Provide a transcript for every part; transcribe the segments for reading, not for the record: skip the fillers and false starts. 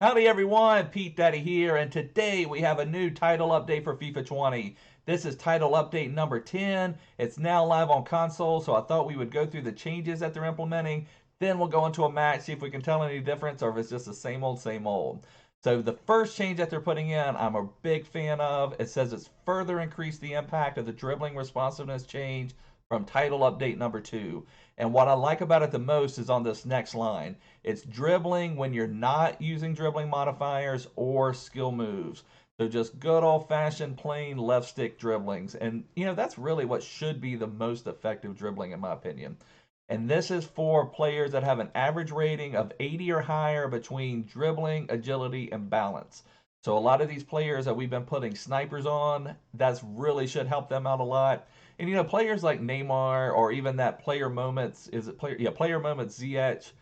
Howdy everyone, Pete Daddy here, and today we have a new title update for FIFA 20. This is title update number 10. It's now live on console, so I thought we would go through the changes that they're implementing. Then we'll go into a match, see if we can tell any difference or if it's just the same old, same old. So the first change that they're putting in, I'm a big fan of. It says it's further increased the impact of the dribbling responsiveness change from title update number 2. And what I like about it the most is on this next line. It's dribbling when you're not using dribbling modifiers or skill moves. So just good old fashioned plain left stick dribblings. And that's really what should be the most effective dribbling in my opinion. And this is for players that have an average rating of 80 or higher between dribbling, agility, and balance. So a lot of these players that we've been putting snipers on, that's really should help them out a lot. And players like Neymar or even that player moments, is it player? Yeah, player moments Ziyech.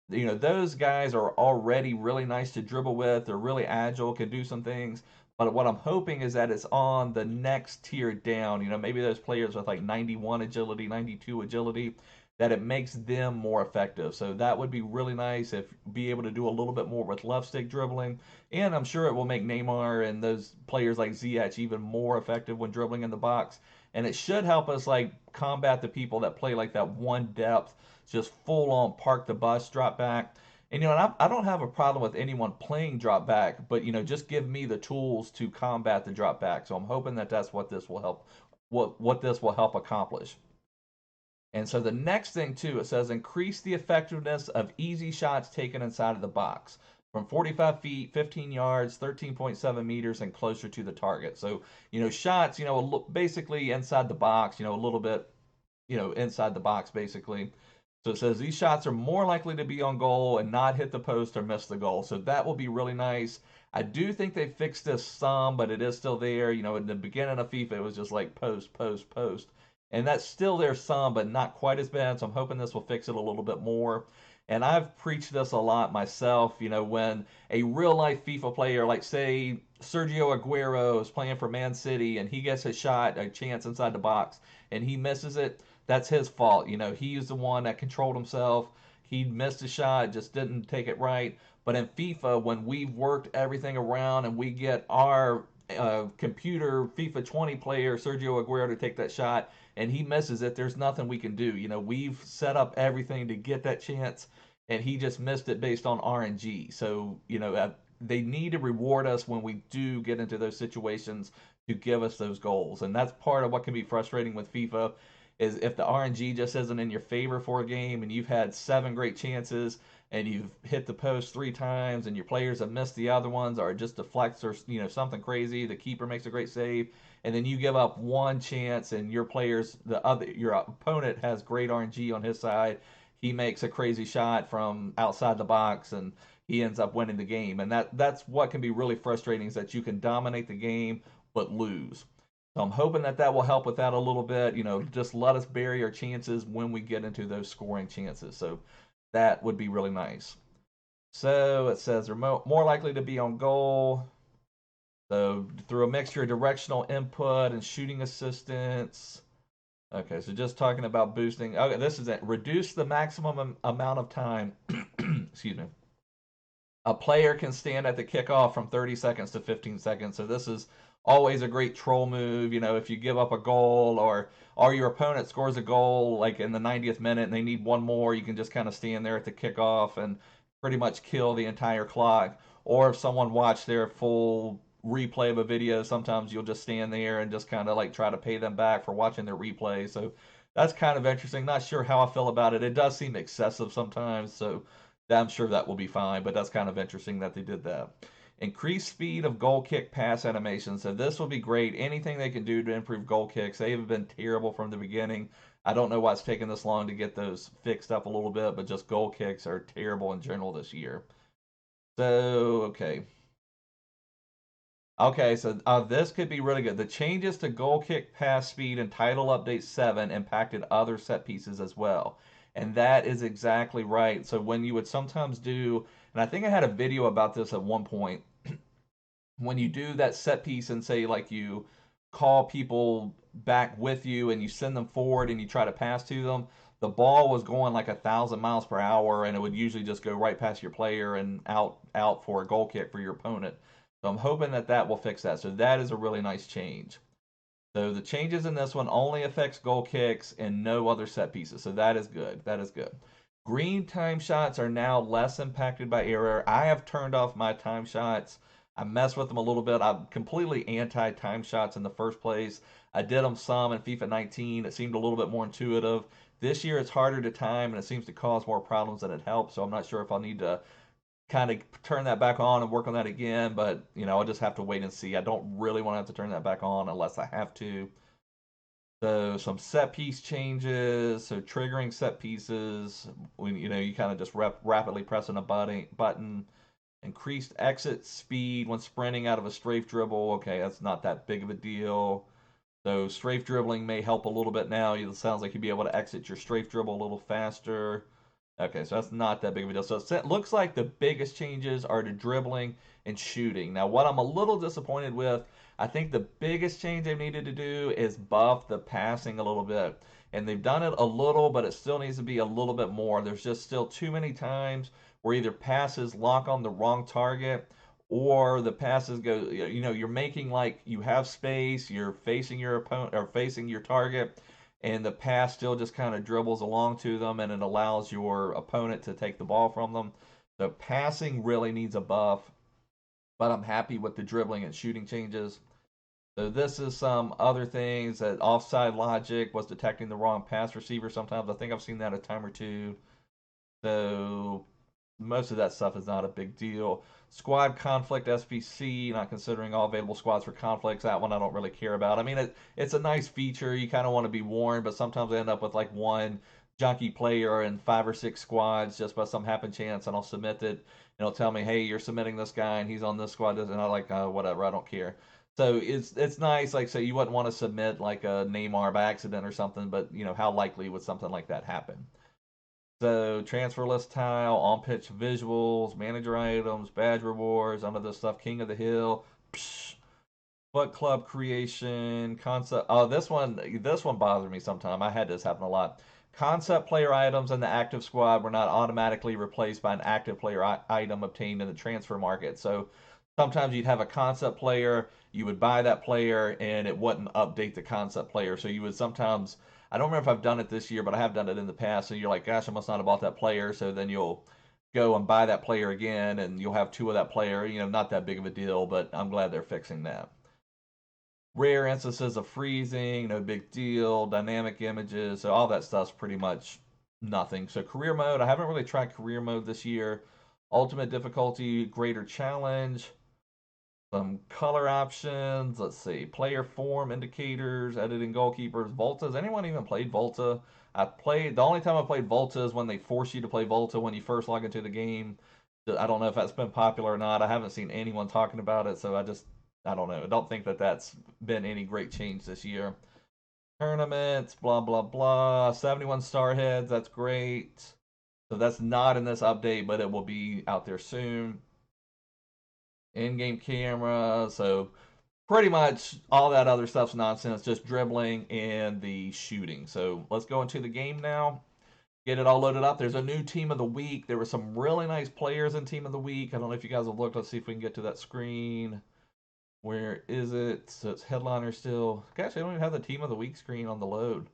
Those guys are already really nice to dribble with. They're really agile, can do some things. But what I'm hoping is that it's on the next tier down. Maybe those players with like 91 agility, 92 agility, that it makes them more effective. So that would be really nice if be able to do a little bit more with left stick dribbling. And I'm sure it will make Neymar and those players like Ziyech even more effective when dribbling in the box. And it should help us like combat the people that play like that one depth, just full on park the bus, drop back. And I don't have a problem with anyone playing drop back, but just give me the tools to combat the drop back. So I'm hoping that that's what this will help, what this will help accomplish. And so the next thing too, it says increase the effectiveness of easy shots taken inside of the box from 45 feet, 15 yards, 13.7 meters, and closer to the target. So, shots, basically inside the box, a little bit, inside the box basically. So it says these shots are more likely to be on goal and not hit the post or miss the goal. So that will be really nice. I do think they fixed this some, but it is still there. In the beginning of FIFA, it was just like post, post, post. And that's still there some, but not quite as bad. So I'm hoping this will fix it a little bit more. And I've preached this a lot myself. When a real life FIFA player, like say Sergio Aguero, is playing for Man City and he gets a shot, a chance inside the box, and he misses it, that's his fault. He's the one that controlled himself. He missed a shot, just didn't take it right. But in FIFA, when we've worked everything around and we get our computer FIFA 20 player Sergio Aguero to take that shot and he misses it, there's nothing we can do. We've set up everything to get that chance and he just missed it based on RNG. So, they need to reward us when we do get into those situations to give us those goals. And that's part of what can be frustrating with FIFA is if the RNG just isn't in your favor for a game and you've had 7 great chances and you've hit the post 3 times and your players have missed the other ones or just deflects or something crazy, the keeper makes a great save, and then you give up one chance and your opponent has great RNG on his side, he makes a crazy shot from outside the box and he ends up winning the game. And that's what can be really frustrating is that you can dominate the game but lose. So I'm hoping that that will help with that a little bit. Just let us bury our chances when we get into those scoring chances. So that would be really nice. So it says they're more likely to be on goal. So through a mixture of directional input and shooting assistance. Okay, so just talking about boosting. Okay, this is it. Reduce the maximum amount of time. Excuse me. A player can stand at the kickoff from 30 seconds to 15 seconds. So this is always a great troll move. If you give up a goal or your opponent scores a goal like in the 90th minute and they need one more, you can just kind of stand there at the kickoff and pretty much kill the entire clock. Or if someone watched their full replay of a video, sometimes you'll just stand there and just kind of like try to pay them back for watching their replay. So that's kind of interesting. Not sure how I feel about it. It does seem excessive sometimes. So I'm sure that will be fine, but that's kind of interesting that they did that. Increase speed of goal kick pass animation. So this will be great. Anything they can do to improve goal kicks. They have been terrible from the beginning. I don't know why it's taken this long to get those fixed up a little bit, but just goal kicks are terrible in general this year. So, okay. Okay, so this could be really good. The changes to goal kick pass speed in Title Update 7 impacted other set pieces as well. And that is exactly right. So when you would sometimes do, and I think I had a video about this at one point, when you do that set piece and say like you call people back with you and you send them forward and you try to pass to them, the ball was going like 1,000 miles per hour, and it would usually just go right past your player and out for a goal kick for your opponent. So I'm hoping that that will fix that. So that is a really nice change. So the changes in this one only affects goal kicks and no other set pieces. So that is good. That is good. Green time shots are now less impacted by error. I have turned off my time shots. I mess with them a little bit. I'm completely anti time shots in the first place. I did them some in FIFA 19. It seemed a little bit more intuitive. This year it's harder to time and it seems to cause more problems than it helps. So I'm not sure if I'll need to kind of turn that back on and work on that again. But, I'll just have to wait and see. I don't really want to have to turn that back on unless I have to. So some set piece changes. So triggering set pieces when you kind of just rapidly pressing a button. Increased exit speed when sprinting out of a strafe dribble. Okay, that's not that big of a deal. So strafe dribbling may help a little bit now. It sounds like you'd be able to exit your strafe dribble a little faster. Okay, so that's not that big of a deal. So it looks like the biggest changes are to dribbling and shooting. Now, what I'm a little disappointed with, I think the biggest change they've needed to do is buff the passing a little bit. And they've done it a little, but it still needs to be a little bit more. There's just still too many times where either passes lock on the wrong target or the passes go, you're making like you have space, you're facing your opponent or facing your target, and the pass still just kind of dribbles along to them and it allows your opponent to take the ball from them. The passing really needs a buff, but I'm happy with the dribbling and shooting changes. So this is some other things that offside logic was detecting the wrong pass receiver sometimes. I think I've seen that a time or two. So most of that stuff is not a big deal. Squad conflict SBC, not considering all available squads for conflicts. That one I don't really care about. I mean, it's a nice feature. You kind of want to be warned, but sometimes I end up with like one junky player and 5 or 6 squads just by some happen chance, and I'll submit it. And it'll tell me, hey, you're submitting this guy, and he's on this squad, and I'm like, whatever, I don't care. So it's nice. Like, so you wouldn't want to submit like a Neymar by accident or something, but how likely would something like that happen? So transfer list tile, on pitch visuals, manager items, badge rewards, under this stuff, King of the Hill, psh, FUT club creation, concept. Oh, this one bothered me sometime. I had this happen a lot. Concept player items in the active squad were not automatically replaced by an active player item obtained in the transfer market. So sometimes you'd have a concept player, you would buy that player, and it wouldn't update the concept player. So you would sometimes, I don't remember if I've done it this year, but I have done it in the past. So you're like, gosh, I must not have bought that player. So then you'll go and buy that player again, and you'll have 2 of that player. Not that big of a deal, but I'm glad they're fixing that. Rare instances of freezing, no big deal. Dynamic images, so all that stuff's pretty much nothing. So career mode, I haven't really tried career mode this year. Ultimate difficulty, greater challenge. Some color options. Let's see. Player form indicators, editing goalkeepers, Volta. Has anyone even played Volta? The only time I played Volta is when they force you to play Volta when you first log into the game. I don't know if that's been popular or not. I haven't seen anyone talking about it, so I don't know. I don't think that that's been any great change this year. Tournaments, blah, blah, blah. 71 star heads, that's great. So that's not in this update, but it will be out there soon. In-game camera, so pretty much all that other stuff's nonsense, just dribbling and the shooting. So let's go into the game now. Get it all loaded up. There's a new team of the week. There were some really nice players in team of the week. I don't know if you guys have looked. Let's see if we can get to that screen. Where is it? So it's headliners still. Gosh, I don't even have the team of the week screen on the load.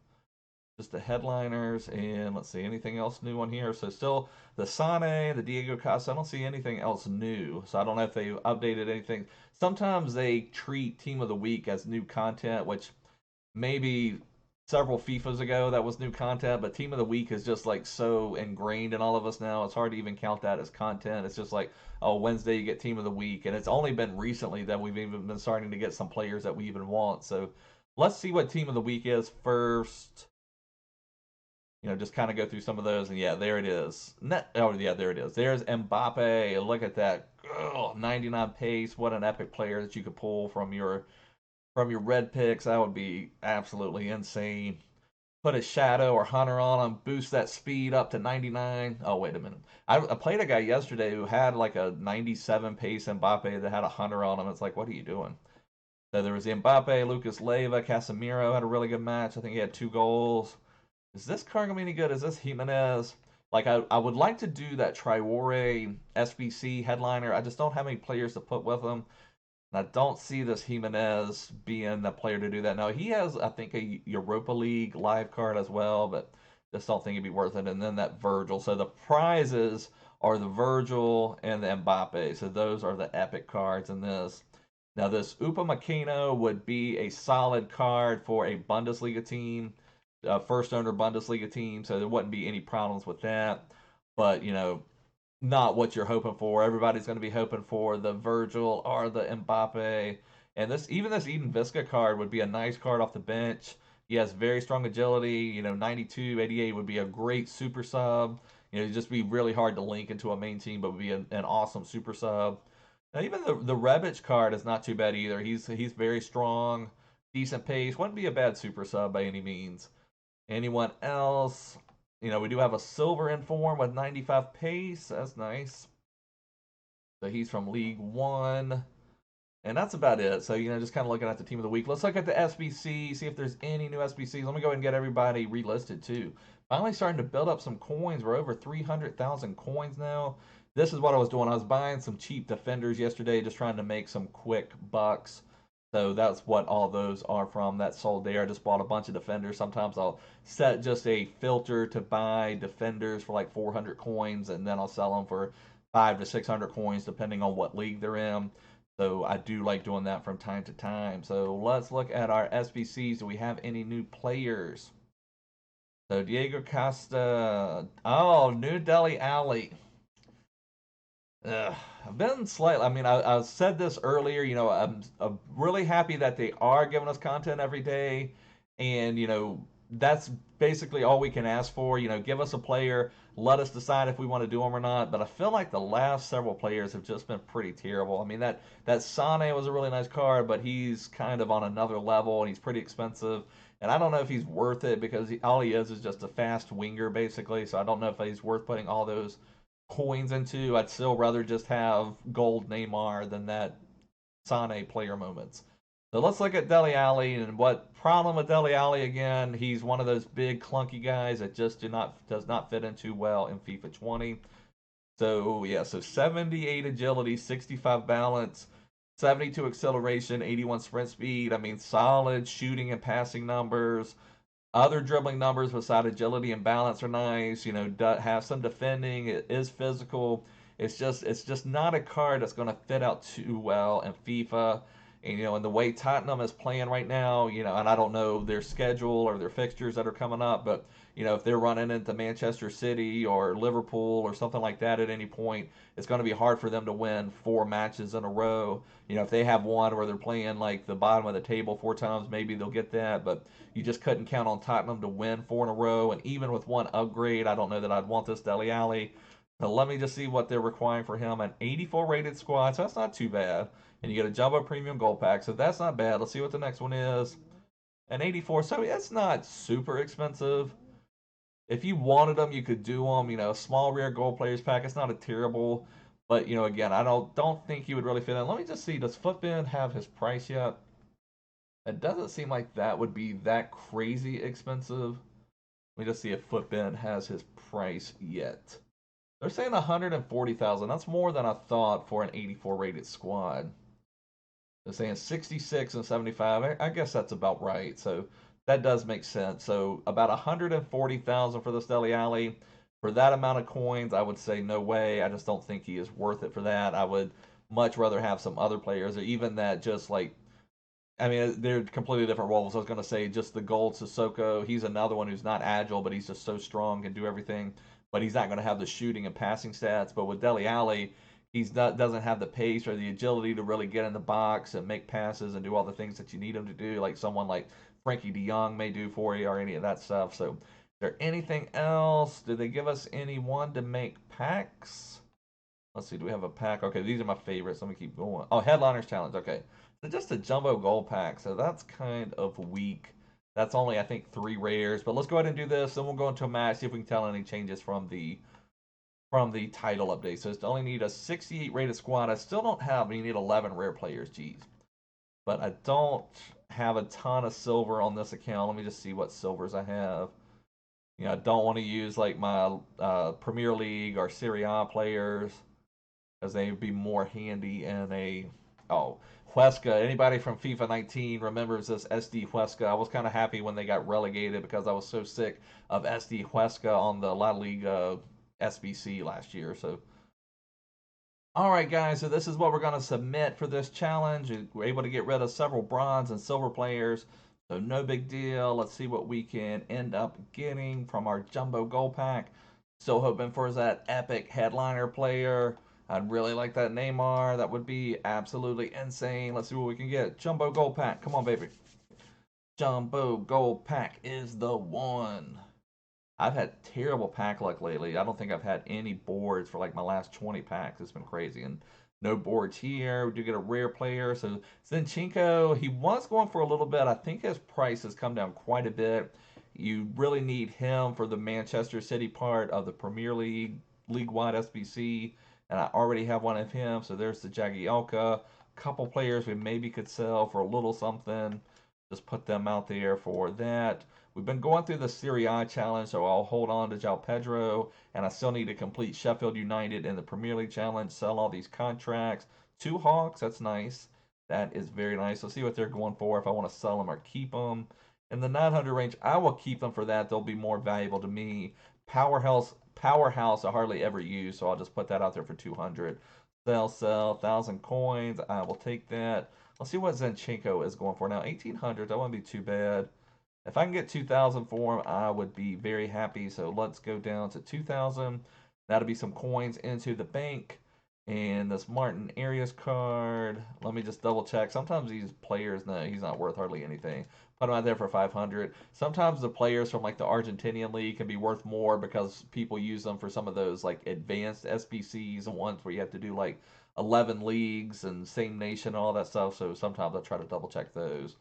Just the headliners, and let's see, anything else new on here? So still the Sane, the Diego Costa. I don't see anything else new. So I don't know if they updated anything. Sometimes they treat team of the week as new content, which maybe several FIFAs ago that was new content, but team of the week is just like so ingrained in all of us now. It's hard to even count that as content. It's just like, oh, Wednesday you get team of the week, and it's only been recently that we've even been starting to get some players that we even want. So let's see what team of the week is first. Just kind of go through some of those, and yeah, there it is. Oh yeah, there it is. There's Mbappe. Look at that, 99 pace. What an epic player that you could pull from your red picks. That would be absolutely insane. Put a shadow or hunter on him, boost that speed up to 99. Oh, wait a minute. I played a guy yesterday who had like a 97 pace Mbappe that had a hunter on him. It's like, what are you doing? So there was the Mbappe, Lucas Leiva, Casemiro had a really good match. I think he had 2 goals. Is this card gonna be any good? Is this Jimenez? Like I would like to do that Traore SBC headliner. I just don't have any players to put with him. And I don't see this Jimenez being the player to do that. Now he has, I think, a Europa League live card as well, but just don't think it'd be worth it. And then that Virgil. So the prizes are the Virgil and the Mbappe. So those are the epic cards in this. Now this Upamecano would be a solid card for a Bundesliga team, first owner Bundesliga team. So there wouldn't be any problems with that. But not what you're hoping for. Everybody's going to be hoping for the Virgil or the Mbappe. And this Eden Visca card would be a nice card off the bench. He has very strong agility. 92, 88 would be a great super sub. It'd just be really hard to link into a main team, but would be an awesome super sub. Now, even the Rebic card is not too bad either. He's very strong, decent pace. Wouldn't be a bad super sub by any means. Anyone else? We do have a silver inform with 95 pace. That's nice. So he's from League One. And that's about it. So, just kind of looking at the team of the week. Let's look at the SBC, see if there's any new SBCs. Let me go ahead and get everybody relisted too. Finally starting to build up some coins. We're over 300,000 coins now. This is what I was doing. I was buying some cheap defenders yesterday, just trying to make some quick bucks. So that's what all those are from. That sold there. I just bought a bunch of defenders. Sometimes I'll set just a filter to buy defenders for like 400 coins, and then I'll sell them for 5 to 600 coins, depending on what league they're in. So I do like doing that from time to time. So let's look at our SBCs. Do we have any new players? So Diego Costa. Oh, new Dele Alli. I've been slightly. I mean, I said this earlier. I'm really happy that they are giving us content every day, and that's basically all we can ask for. Give us a player, let us decide if we want to do them or not. But I feel like the last several players have just been pretty terrible. I mean, that Sane was a really nice card, but he's kind of on another level, and he's pretty expensive. And I don't know if he's worth it because all he is just a fast winger, basically. So I don't know if he's worth putting all those coins into. I'd still rather just have gold Neymar than that Sane player moments. So let's look at Dele Alli, and what problem with Dele Alli again? He's one of those big clunky guys that just does not fit in too well in FIFA 20. So yeah, so 78 agility, 65 balance, 72 acceleration, 81 sprint speed. I mean, solid shooting and passing numbers. Other dribbling numbers besides agility and balance are nice. Have some defending. It is physical. It's just not a card that's going to fit out too well in FIFA. And the way Tottenham is playing right now, and I don't know their schedule or their fixtures that are coming up, but if they're running into Manchester City or Liverpool or something like that at any point, it's going to be hard for them to win 4 matches in a row. If they have one where they're playing like the bottom of the table 4 times, maybe they'll get that, but you just couldn't count on Tottenham to win 4 in a row. And even with one upgrade, I don't know that I'd want this Dele Alli. So let me just see what they're requiring for him. An 84 rated squad, so that's not too bad. And you get a Jumbo Premium Gold Pack, so that's not bad. Let's see what the next one is. An 84, so it's not super expensive. If you wanted them, you could do them. Small rare gold players pack. It's not a terrible, but again, I don't think he would really fit in. Let me just see. Does Footbin have his price yet? It doesn't seem like that would be that crazy expensive. Let me just see if Footbin has his price yet. They're saying 140,000. That's more than I thought for an 84 rated squad. They're saying 66 and 75. I guess that's about right. So that does make sense. So about 140,000 for this Dele Alli. For that amount of coins, I would say no way. I just don't think he is worth it for that. I would much rather have some other players, or even that just like, I mean, they're completely different roles. I was going to say just the gold Sissoko. He's another one who's not agile, but he's just so strong and do everything. But he's not going to have the shooting and passing stats. But with Dele Alli, doesn't have the pace or the agility to really get in the box and make passes and do all the things that you need him to do, like someone like Frankie De Jong may do for you or any of that stuff. So, is there anything else? Did they give us anyone to make packs? Let's see. Do we have a pack? Okay, these are my favorites. Let me keep going. Oh, Headliners Challenge. Okay. So just a jumbo gold pack. So that's kind of weak. That's only, I think, 3 rares. But let's go ahead and do this. Then we'll go into a match, see if we can tell any changes from the title update. So it's only need a 68 rated squad. I still don't have, you need 11 rare players. Jeez. But I don't have a ton of silver on this account. Let me just see what silvers I have. I don't want to use like my Premier League or Serie A players because they would be more handy in a. Oh, Huesca. Anybody from FIFA 19 remembers this SD Huesca? I was kind of happy when they got relegated because I was so sick of SD Huesca on the La Liga SBC last year. So, all right, guys. So this is what we're going to submit for this challenge. We're able to get rid of several bronze and silver players. So no big deal. Let's see what we can end up getting from our jumbo gold pack. Still hoping for that epic headliner player. I'd really like that Neymar. That would be absolutely insane. Let's see what we can get. Jumbo gold pack. Come on, baby. Jumbo gold pack is the one. I've had terrible pack luck lately. I don't think I've had any boards for like my last 20 packs. It's been crazy. And no boards here. We do get a rare player. So Zinchenko, he was going for a little bit. I think his price has come down quite a bit. You really need him for the Manchester City part of the Premier League, league-wide SBC. And I already have one of him. So there's the Jagielka. Couple players we maybe could sell for a little something. Just put them out there for that. We've been going through the Serie A challenge, so I'll hold on to João Pedro, and I still need to complete Sheffield United in the Premier League challenge, sell all these contracts. 2 Hawks, that's nice. That is very nice. Let's see what they're going for, if I want to sell them or keep them. In the 900 range, I will keep them for that. They'll be more valuable to me. Powerhouse I hardly ever use, so I'll just put that out there for 200. Sell, 1,000 coins. I will take that. Let's see what Zinchenko is going for now. 1,800, that wouldn't be too bad. If I can get 2,000 for him, I would be very happy. So let's go down to 2,000. That'll be some coins into the bank. And this Martin Arias card, let me just double check. Sometimes these players, no, he's not worth hardly anything. Put him out there for 500. Sometimes the players from like the Argentinian league can be worth more because people use them for some of those like advanced SBCs and ones where you have to do like 11 leagues and same nation and all that stuff. So sometimes I try to double check those.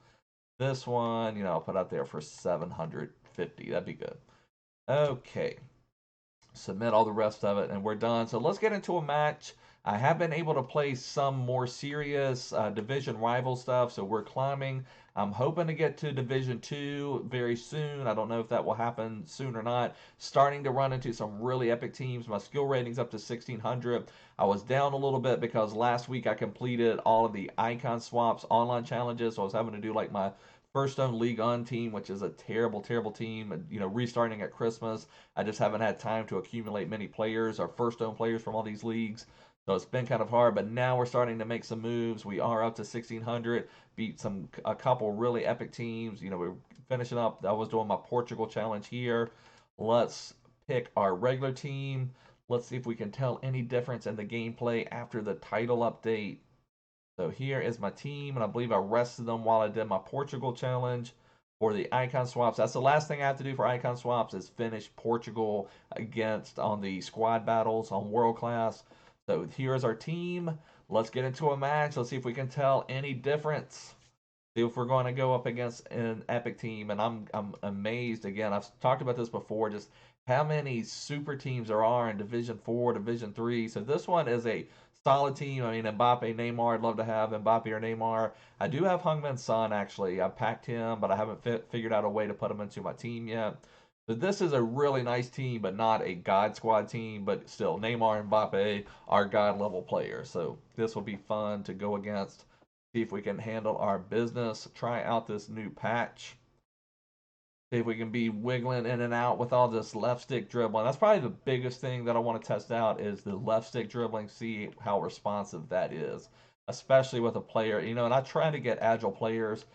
This one, I'll put out there for 750. That'd be good. Okay. Submit all the rest of it, and we're done. So let's get into a match. I have been able to play some more serious division rival stuff, so we're climbing. I'm hoping to get to Division 2 very soon. I don't know if that will happen soon or not. Starting to run into some really epic teams. My skill rating's up to 1,600. I was down a little bit because last week I completed all of the icon swaps online challenges, so I was having to do like my First Own League On team, which is a terrible, terrible team. And, restarting at Christmas, I just haven't had time to accumulate many players or First Own players from all these leagues. So it's been kind of hard, but now we're starting to make some moves. We are up to 1,600, beat a couple really epic teams. We're finishing up. I was doing my Portugal challenge here. Let's pick our regular team. Let's see if we can tell any difference in the gameplay after the title update. So here is my team, and I believe I rested them while I did my Portugal challenge for the icon swaps. That's the last thing I have to do for icon swaps is finish Portugal against on the squad battles on World Class. So here's our team. Let's get into a match. Let's see if we can tell any difference. See if we're going to go up against an epic team. And I'm amazed again. I've talked about this before, just how many super teams there are in Division 4, Division 3. So this one is a solid team. I mean, Mbappe, Neymar, I'd love to have Mbappe or Neymar. I do have Heung-min Son, actually. I packed him, but I haven't figured out a way to put him into my team yet. So this is a really nice team, but not a God Squad team. But still, Neymar and Mbappe are God level players. So this will be fun to go against. See if we can handle our business. Try out this new patch. See if we can be wiggling in and out with all this left stick dribbling. That's probably the biggest thing that I want to test out is the left stick dribbling. See how responsive that is, especially with a player. And I try to get agile players.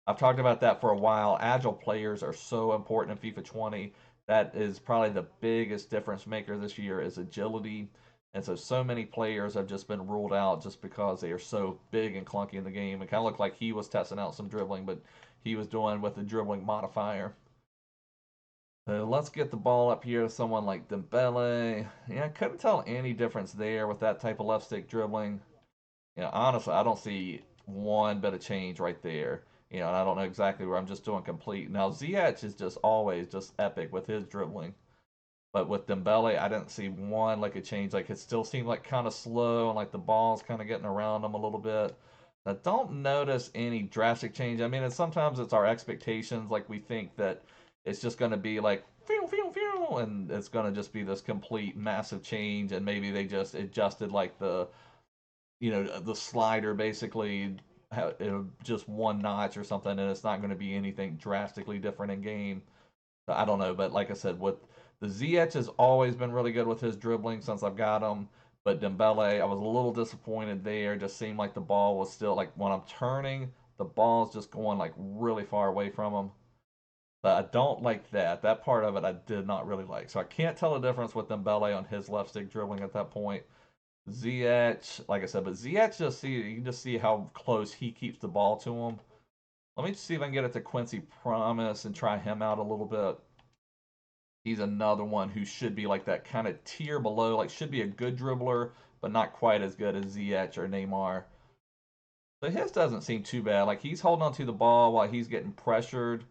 I've talked about that for a while. Agile players are so important in FIFA 20. That is probably the biggest difference maker this year is agility. And so many players have just been ruled out just because they are so big and clunky in the game. It kind of looked like he was testing out some dribbling, but he was doing with the dribbling modifier. So let's get the ball up here to someone like Dembele. Yeah, I couldn't tell any difference there with that type of left stick dribbling. Honestly, I don't see one bit of change right there. And I don't know exactly where I'm just doing complete. Now, Ziyech is just always just epic with his dribbling. But with Dembele, I didn't see one like a change. Like it still seemed like kind of slow and like the ball's kind of getting around him a little bit. I don't notice any drastic change. I mean, sometimes it's our expectations. Like we think that it's just going to be like phew, phew, phew, and it's going to just be this complete massive change, and maybe they just adjusted like the slider basically just one notch or something, and it's not going to be anything drastically different in game. I don't know, but like I said, with the Ziyech has always been really good with his dribbling since I've got him. But Dembele, I was a little disappointed there. Just seemed like the ball was still like when I'm turning, the ball's just going like really far away from him. But I don't like that. That part of it I did not really like. So I can't tell the difference with Dembele on his left stick dribbling at that point. Ziyech, like I said, but Ziyech you can just see how close he keeps the ball to him. Let me see if I can get it to Quincy Promise and try him out a little bit. He's another one who should be like that kind of tier below, like should be a good dribbler, but not quite as good as Ziyech or Neymar. So his doesn't seem too bad. Like he's holding on to the ball while he's getting pressured.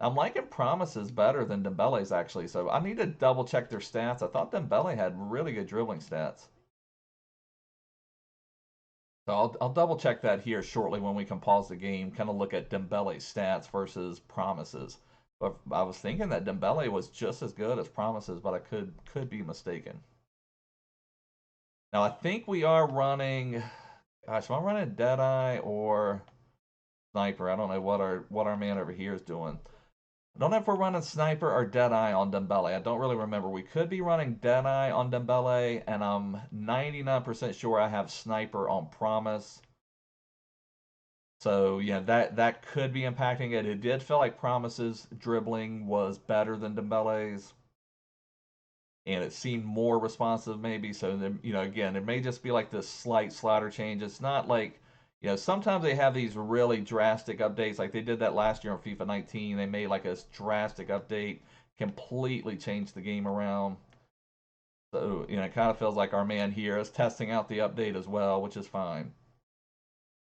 I'm liking Promises better than Dembele's actually, so I need to double check their stats. I thought Dembele had really good dribbling stats. So I'll double check that here shortly when we can pause the game, kind of look at Dembele's stats versus Promises. But I was thinking that Dembele was just as good as Promises, but I could be mistaken. Now I think we are running. Gosh, am I running Deadeye or Sniper? I don't know what our man over here is doing. I don't know if we're running Sniper or Deadeye on Dembele. I don't really remember. We could be running Deadeye on Dembele, and I'm 99% sure I have Sniper on Promise. So yeah, that could be impacting it. It did feel like Promise's dribbling was better than Dembele's, and it seemed more responsive maybe. So then, again, it may just be like this slight slider change. It's not like, sometimes they have these really drastic updates. Like they did that last year on FIFA 19. They made like a drastic update, completely changed the game around. So, it kind of feels like our man here is testing out the update as well, which is fine.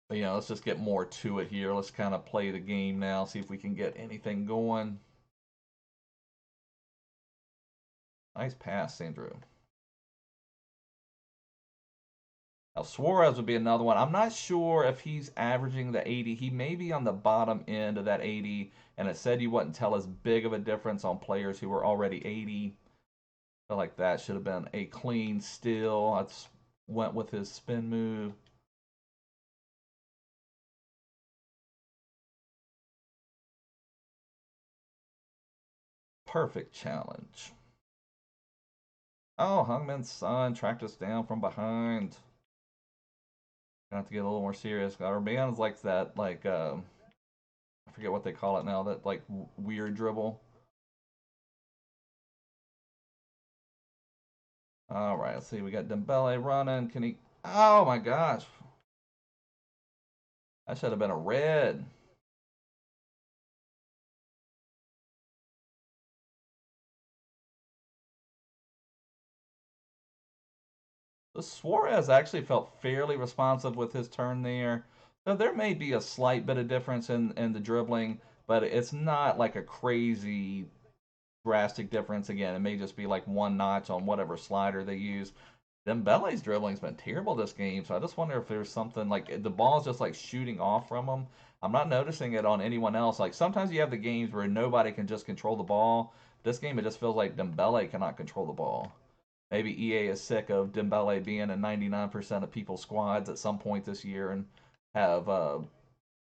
But, let's just get more to it here. Let's kind of play the game now, see if we can get anything going. Nice pass, Sandro. Now, Suarez would be another one. I'm not sure if he's averaging the 80. He may be on the bottom end of that 80, and it said you wouldn't tell as big of a difference on players who were already 80. I feel like that should have been a clean steal. I went with his spin move. Perfect challenge. Oh, Hungman's son tracked us down from behind. Gonna have to get a little more serious. Our man's like that, like I forget what they call it now. That like weird dribble. All right, let's see. We got Dembele running. Can he? Oh my gosh, that should have been a red. The Suarez actually felt fairly responsive with his turn there. So there may be a slight bit of difference in the dribbling, but it's not like a crazy drastic difference. Again, it may just be like one notch on whatever slider they use. Dembele's dribbling's been terrible this game, so I just wonder if there's something like the ball's just like shooting off from him. I'm not noticing it on anyone else. Like sometimes you have the games where nobody can just control the ball. This game it just feels like Dembele cannot control the ball. Maybe EA is sick of Dembele being in 99% of people's squads at some point this year and have uh,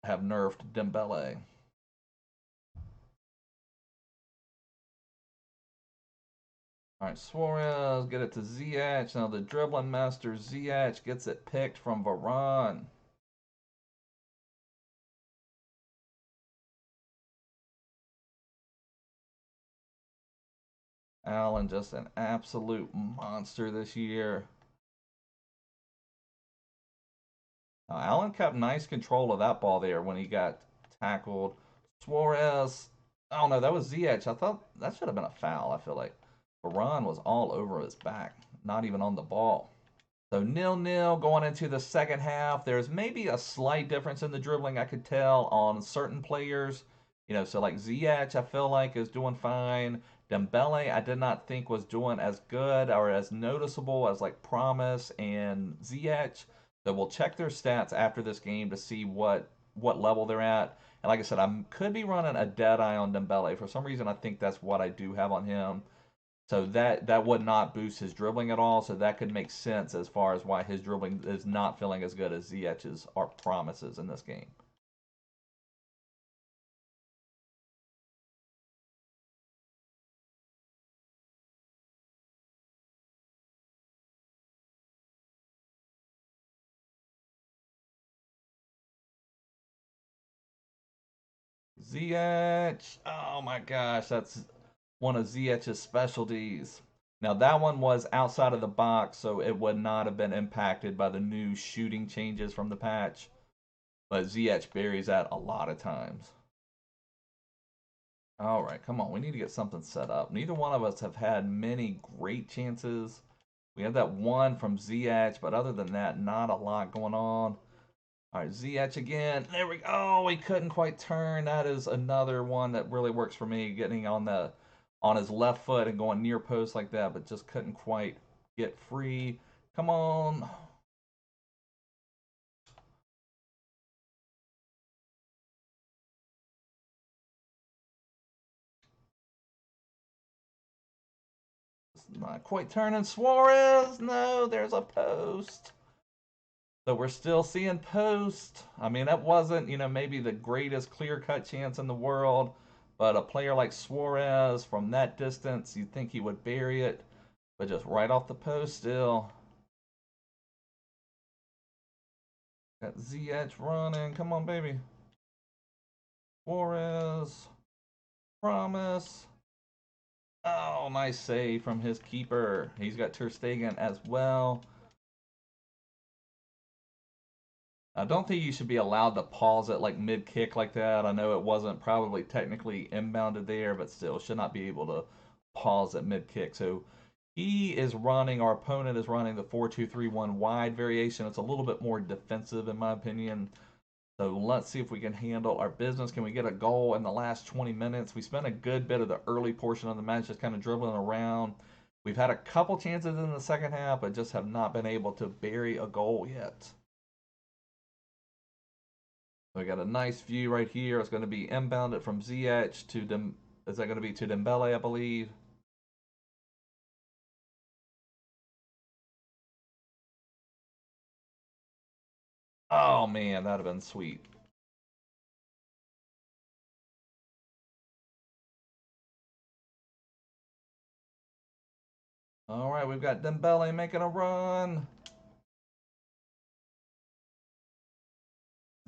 have nerfed Dembele. All right, Suarez, get it to Ziyech. Now the dribbling master Ziyech gets it picked from Varane. Allen just an absolute monster this year. Now, Allen kept nice control of that ball there when he got tackled. Suarez, oh no, that was Ziyech. I thought that should have been a foul. I feel like Varane was all over his back, not even on the ball. So 0-0 going into the second half. There's maybe a slight difference in the dribbling I could tell on certain players. So like Ziyech, I feel like is doing fine. Dembele, I did not think was doing as good or as noticeable as like Promise and Ziyech. So we'll check their stats after this game to see what what level they're at. And like I said, I could be running a Deadeye on Dembele. For some reason, I think that's what I do have on him. So that would not boost his dribbling at all. So that could make sense as far as why his dribbling is not feeling as good as Ziyech's or promises in this game. Ziyech. Oh my gosh, that's one of Ziyech's specialties. Now that one was outside of the box, so it would not have been impacted by the new shooting changes from the patch. But Ziyech buries that a lot of times. All right, come on. We need to get something set up. Neither one of us have had many great chances. We had that one from Ziyech, but other than that, not a lot going on. All right, Ziyech again. There we go. Oh, he couldn't quite turn. That is another one that really works for me, getting on his left foot and going near post like that, but just couldn't quite get free. Come on. Not quite turning. Suarez. No, there's a post. So we're still seeing post. I mean, that wasn't, maybe the greatest clear-cut chance in the world, but a player like Suarez from that distance, you'd think he would bury it, but just right off the post still. Got Ziyech running. Come on, baby. Suarez. Promise. Oh, nice save from his keeper. He's got Ter Stegen as well. I don't think you should be allowed to pause it like mid-kick like that. I know it wasn't probably technically inbounded there, but still should not be able to pause at mid-kick. So he is running, our opponent is running the 4-2-3-1 wide variation. It's a little bit more defensive in my opinion. So let's see if we can handle our business. Can we get a goal in the last 20 minutes? We spent a good bit of the early portion of the match just kind of dribbling around. We've had a couple chances in the second half, but just have not been able to bury a goal yet. We got a nice view right here. It's going to be inbounded from Ziyech to Dem. Is that going to be to Dembele, I believe? Oh man, that'd have been sweet. All right, we've got Dembele making a run.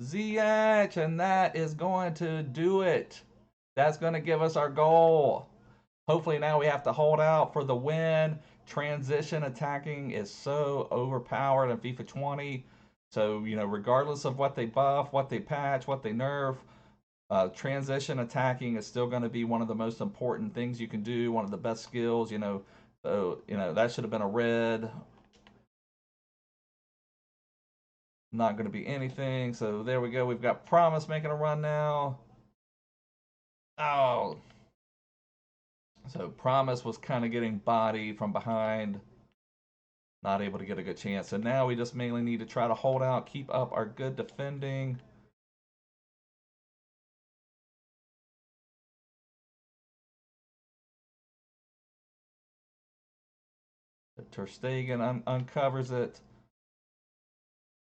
Ziyech, and that is going to do it. That's going to give us our goal. Hopefully now we have to hold out for the win. Transition attacking is so overpowered in FIFA 20. So, regardless of what they buff, what they patch, what they nerf, transition attacking is still going to be one of the most important things you can do, one of the best skills. So, that should have been a red. Not going to be anything. So there we go. We've got Promise making a run now. Oh. So Promise was kind of getting bodied from behind. Not able to get a good chance. So now we just mainly need to try to hold out, keep up our good defending. Ter Stegen uncovers it.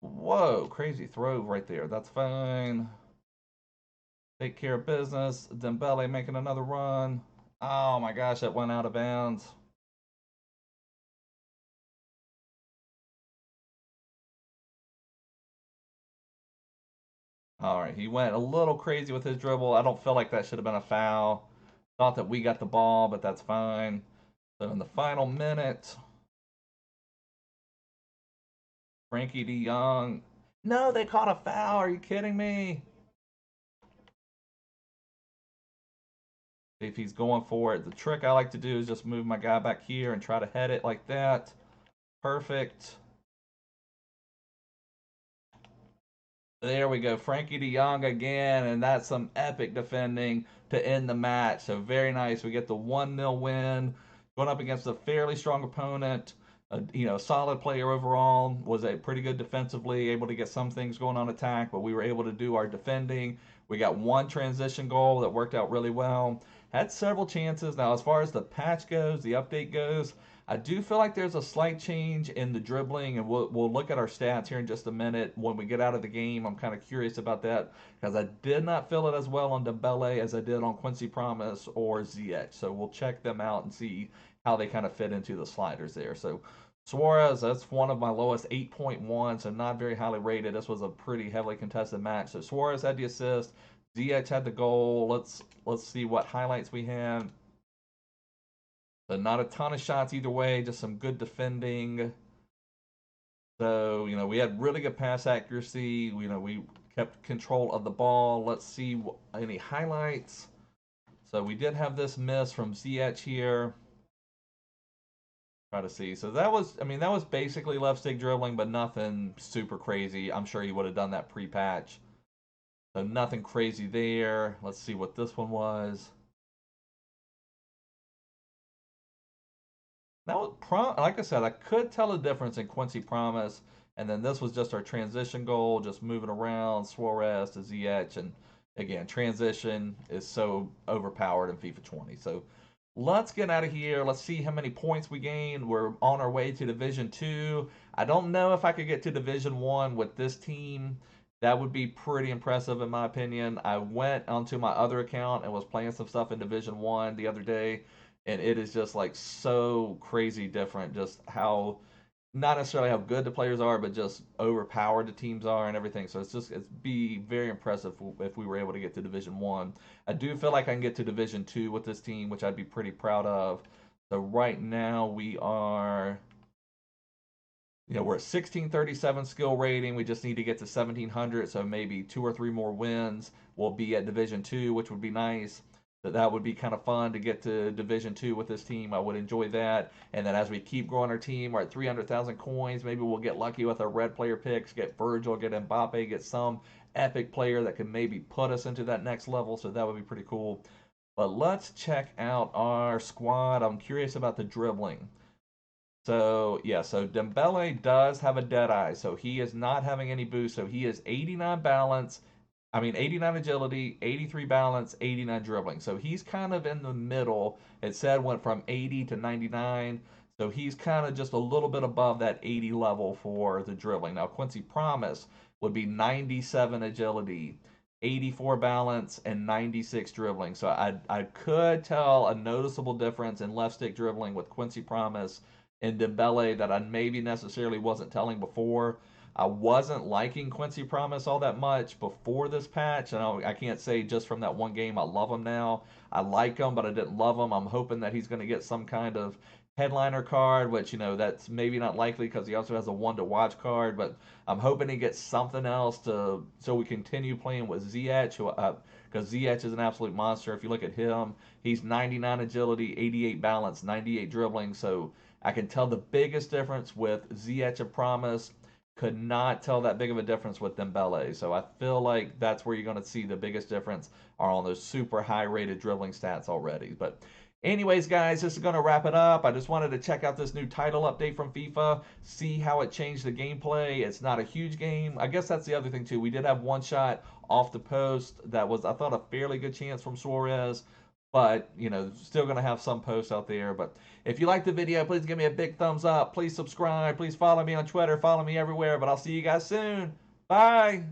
Whoa, crazy throw right there. That's fine. Take care of business. Dembele making another run. Oh my gosh, that went out of bounds. All right, he went a little crazy with his dribble. I don't feel like that should have been a foul. Thought that we got the ball, but that's fine. So in the final minute, Frankie De Jong. No, they caught a foul. Are you kidding me? If he's going for it, the trick I like to do is just move my guy back here and try to head it like that. Perfect. There we go. Frankie De Jong again, and that's some epic defending to end the match. So very nice. We get the 1-0 win. Going up against a fairly strong opponent. solid player overall. Was a pretty good defensively, able to get some things going on attack, but we were able to do our defending. We got one transition goal that worked out really well. Had several chances. Now, as far as the patch goes, the update goes, I do feel like there's a slight change in the dribbling, and we'll look at our stats here in just a minute when we get out of the game. I'm kind of curious about that because I did not feel it as well on Dembele as I did on Quincy Promise or Ziyech. So we'll check them out and see how they kind of fit into the sliders there. So Suarez, that's one of my lowest, 8.1, so not very highly rated. This was a pretty heavily contested match. So Suarez had the assist, Ziyech had the goal. Let's see what highlights we had. But not a ton of shots either way, just some good defending. So, we had really good pass accuracy. We kept control of the ball. Let's see any highlights. So we did have this miss from Ziyech here. Try to see. So that was basically left stick dribbling, but nothing super crazy. I'm sure he would have done that pre-patch. So nothing crazy there. Let's see what this one was. That was like I said, I could tell the difference in Quincy Promise, and then this was just our transition goal, just moving around Suarez to Ziyech, and again, transition is so overpowered in FIFA 20. So let's get out of here. Let's see how many points we gained. We're on our way to Division 2. I don't know if I could get to Division 1 with this team. That would be pretty impressive in my opinion. I went onto my other account and was playing some stuff in Division 1 the other day, and it is just like so crazy different just how not necessarily how good the players are, but just overpowered the teams are and everything. So it's be very impressive if we were able to get to Division 1. I do feel like I can get to Division 2 with this team, which I'd be pretty proud of. So right now we are we're at 1637 skill rating. We just need to get to 1700, so maybe 2 or 3 more wins. We'll be at Division 2, which would be nice. That would be kind of fun to get to Division 2 with this team. I would enjoy that. And then as we keep growing our team, we're at 300,000 coins. Maybe we'll get lucky with our red player picks, get Virgil, get Mbappe, get some epic player that can maybe put us into that next level. So that would be pretty cool. But let's check out our squad. I'm curious about the dribbling. So, yeah, so Dembele does have a dead eye. So he is not having any boost. So he is 89 balance. 89 agility, 83 balance, 89 dribbling. So he's kind of in the middle. It said went from 80 to 99. So he's kind of just a little bit above that 80 level for the dribbling. Now, Quincy Promise would be 97 agility, 84 balance, and 96 dribbling. So I could tell a noticeable difference in left stick dribbling with Quincy Promise and Dembele that I maybe necessarily wasn't telling before. I wasn't liking Quincy Promise all that much before this patch, and I can't say just from that one game I love him now. I like him, but I didn't love him. I'm hoping that he's going to get some kind of headliner card, which, that's maybe not likely because he also has a one-to-watch card, but I'm hoping he gets something else so we continue playing with Ziyech, because Ziyech is an absolute monster. If you look at him, he's 99 agility, 88 balance, 98 dribbling, so I can tell the biggest difference with Ziyech and Promise. Could not tell that big of a difference with Dembele. So I feel like that's where you're going to see the biggest difference are on those super high rated dribbling stats already. But anyways, guys, this is going to wrap it up. I just wanted to check out this new title update from FIFA, see how it changed the gameplay. It's not a huge game. I guess that's the other thing too. We did have one shot off the post that was, I thought, a fairly good chance from Suarez. But, still going to have some posts out there. But if you like the video, please give me a big thumbs up. Please subscribe. Please follow me on Twitter. Follow me everywhere. But I'll see you guys soon. Bye.